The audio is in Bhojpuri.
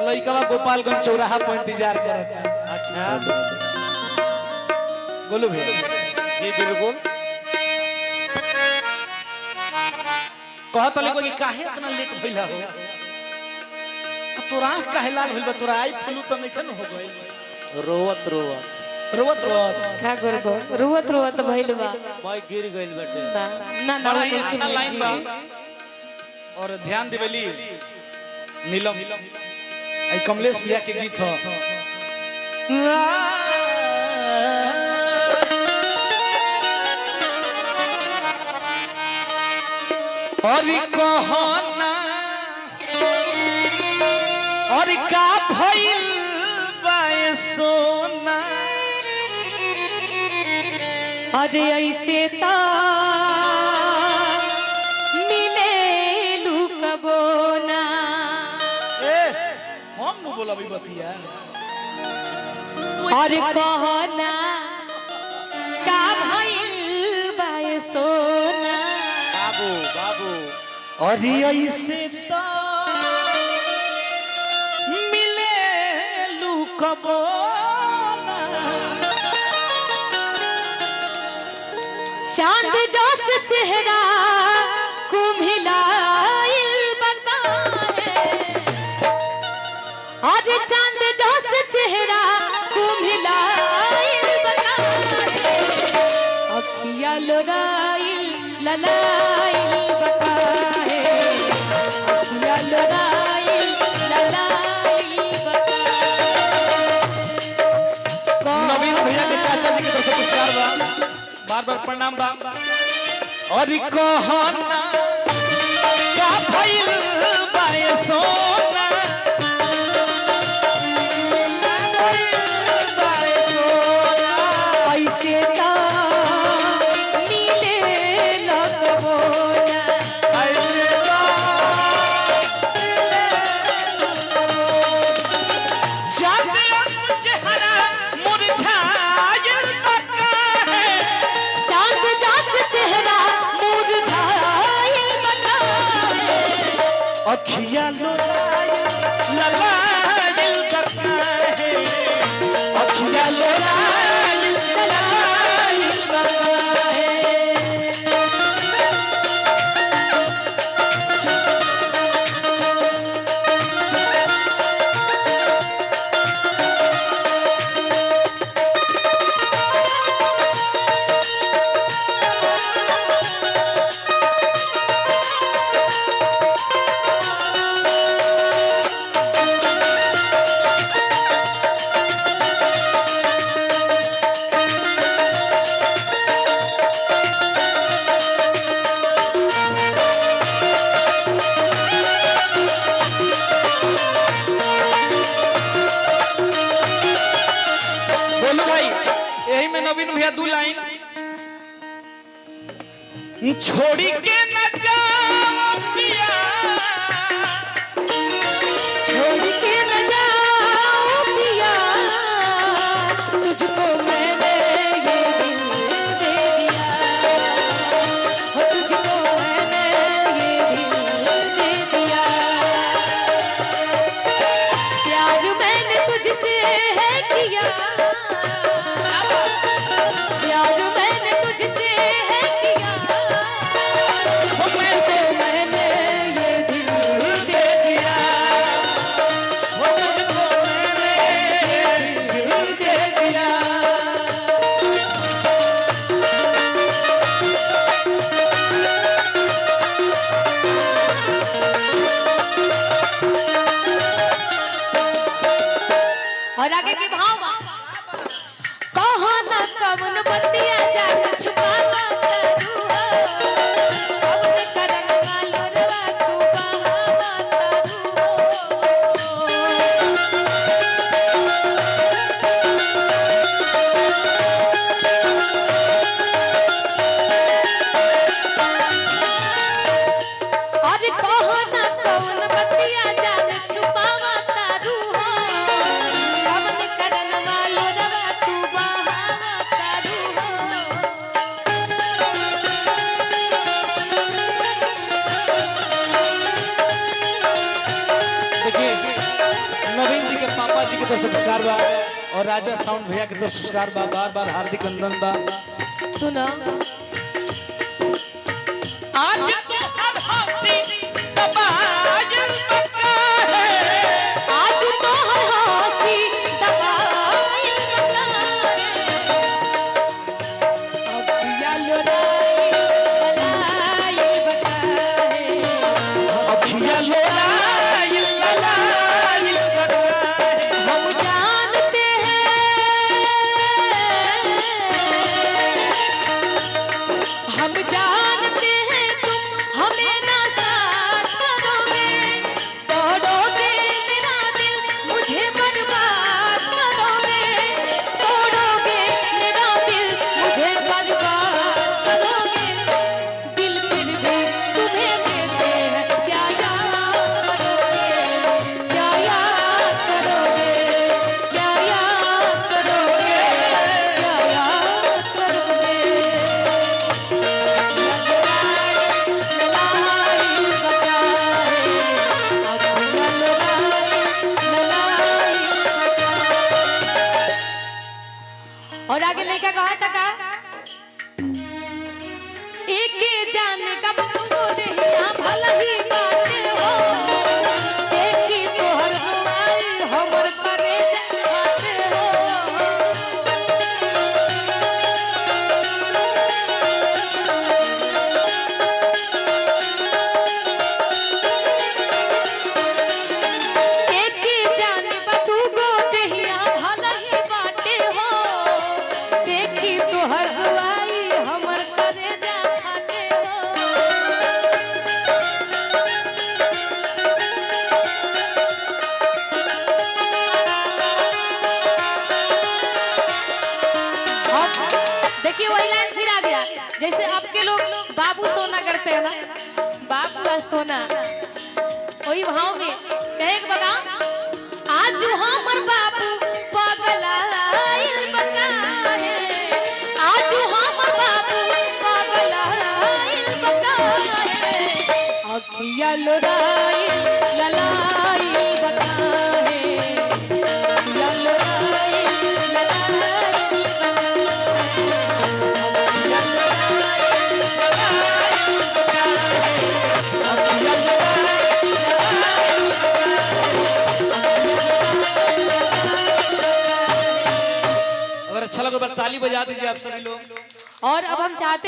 लइकवा गोपालगंज चौराहा पर इंतजार करता। अच्छा गोलू भैया जी बिल्कुल। कहत लइको कि काहे इतना लेट भइला हो, तोरा काहे लाल भइल बा, तोरा आई फुलू त नहीं खन हो गई। रोवत रोवत रोवत रोवत का करबो, रोवत रोवत भइल बा। मैं गिर गइल बेटे। ना ना बड़ा ही अच्छा लाइन बा। और ध्यान देवेली नीलम आई कमलेश भैया के गीत ह। और कहना और का भइल बा सोना, अरे ऐसे ता मिले लुकबो ना। हम न बोलबी बतिया। और कहना का भइल बा सोना, बाबू बाबू और ऐसे तो मिले लुकबो ना। चांद जस चेहरा कुम्हिलाइल बताए, आज चांद जस चेहरा कुम्हिलाइल बताए, अखिया लोराइल ललाइल बताए, अखिया लोराइल ललाइल बताए। नवीन भैया के चाचा जी के तरफ से पुरस्कार बा, बार बार प्रणाम बा। और कहना का भइल बा सोना, ऐसे ता मिले लगबो ना। चेहरा मुरझायल बका है, चांद जस चेहरा मुरझाइल बताए, अखिया लोराइल ललाइल बका है, अखिया लोराइल ललाइल बका है। बोलो भाई, यही में नवीन भैया दो लाइन छोड़ी के न जाओ पिया, छोड़ के न जाओ पिया, तुझको मैंने ये दिल दे दिया, हो तुझको मैंने ये दिल दे दिया, प्यार मैंने तुझसे है किया, प्यार मैंने तुझसे है किया, तुझको मैंने ये दिल दे दिया, वो मुझको मैंने दिल दे दिया। और आगे के भाव कहो ना कवन बतिया जान छुपावा तारू हो, कवन करन वालो रवा तू बहावा तारू हो। और कहो ना कवन बतिया जान छुपावा तारू हो, कवन करन वालो रवा तू बहावा तारू हो। नवीन जी के पापा जी की तरफ से पुरस्कार बा और राजा साउंड भैया की तरफ से पुरस्कार बा। बार बार हार्दिक अभिनंदन बा। सुनो आज तो हर हंसी दबायल बका है, आज तो हर हंसी दबाइल बका है, अखियाँ लोराइल बका है, अखियाँ लोराइल ललाइल बका है। हम जानते हैं तुम हमें ना साथ करोगे, तोड़ोगे मेरा दिल मुझे बर्बाद करोगे, तोड़ोगे मेरा दिल मुझे बर्बाद करोगे, दिल फिर भी तुम्हें देते हैं, क्या याद करोगे, क्या याद करोगे, क्या याद करोगे, क्या याद करोगे। और आगे लेकर कहा था का एक जाने का पूरिया भला ही बाटे हो, देखी तोहर हमारी हमर करे जाते हो। एक जाने बतू गो देहिया भला ही बाटे हो, देखी तोहर हवाई हमर करे जाते हो। देखिए वही लाइन फिर आ गया, जैसे आपके लोग बाबू सोना करते हैं ना, बाबू का सोना वही भाव में कहे एक बगा आज हमर बाबू पगलाइल बका है, आज हमर बाबू पगलाइल बका है, अखियाँ लोराइल ललाइल बका है, अखियाँ लोराइल ललाइल अगर अच्छा लगे ताली बजा दीजिए आप सभी लोग। और अब हम चाहते हैं